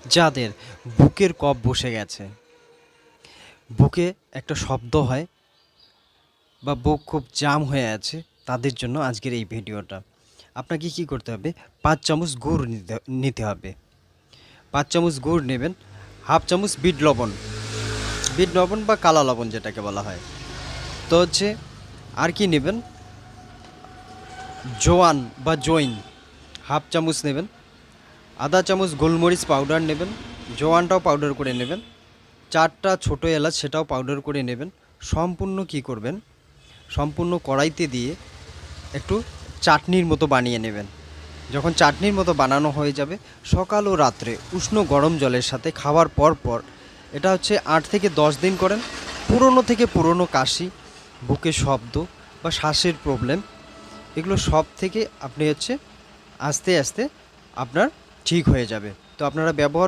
যাদের বুকের কফ বসে গেছে, বুকে একটা শব্দ হয় বা বুক খুব জাম হয়ে আছে, তাদের জন্য আজকের এই ভিডিওটা। আপনাকে কি করতে হবে, 5 চামচ গুড় নিতে হবে। 5 চামচ গুড় নেবেন, হাফ চামচ বিট লবণ বা কালা লবণ যেটাকে বলা হয়। তো হচ্ছে আর কি নেবেন, জোয়ান বা জৈন হাফ চামচ নেবেন, আধা চামচ গোলমরিচ পাউডার নেবেন, জোয়ানটাও পাউডার করে নেবেন, 4টা ছোটো এলাচ সেটাও পাউডার করে নেবেন। সম্পূর্ণ কি করবেন, সম্পূর্ণ কড়াইতে দিয়ে একটু চাটনির মতো বানিয়ে নেবেন। যখন চাটনির মতো বানানো হয়ে যাবে, সকাল ও রাত্রে উষ্ণ গরম জলের সাথে খাওয়ার পর এটা হচ্ছে 8 থেকে 10 দিন করেন। পুরনো কাশি, বুকে শব্দ বা শ্বাসের প্রবলেম, এগুলো সব থেকে আপনি হচ্ছে আস্তে আস্তে আপনার ঠিক হয়ে যাবে। তো আপনারা ব্যবহার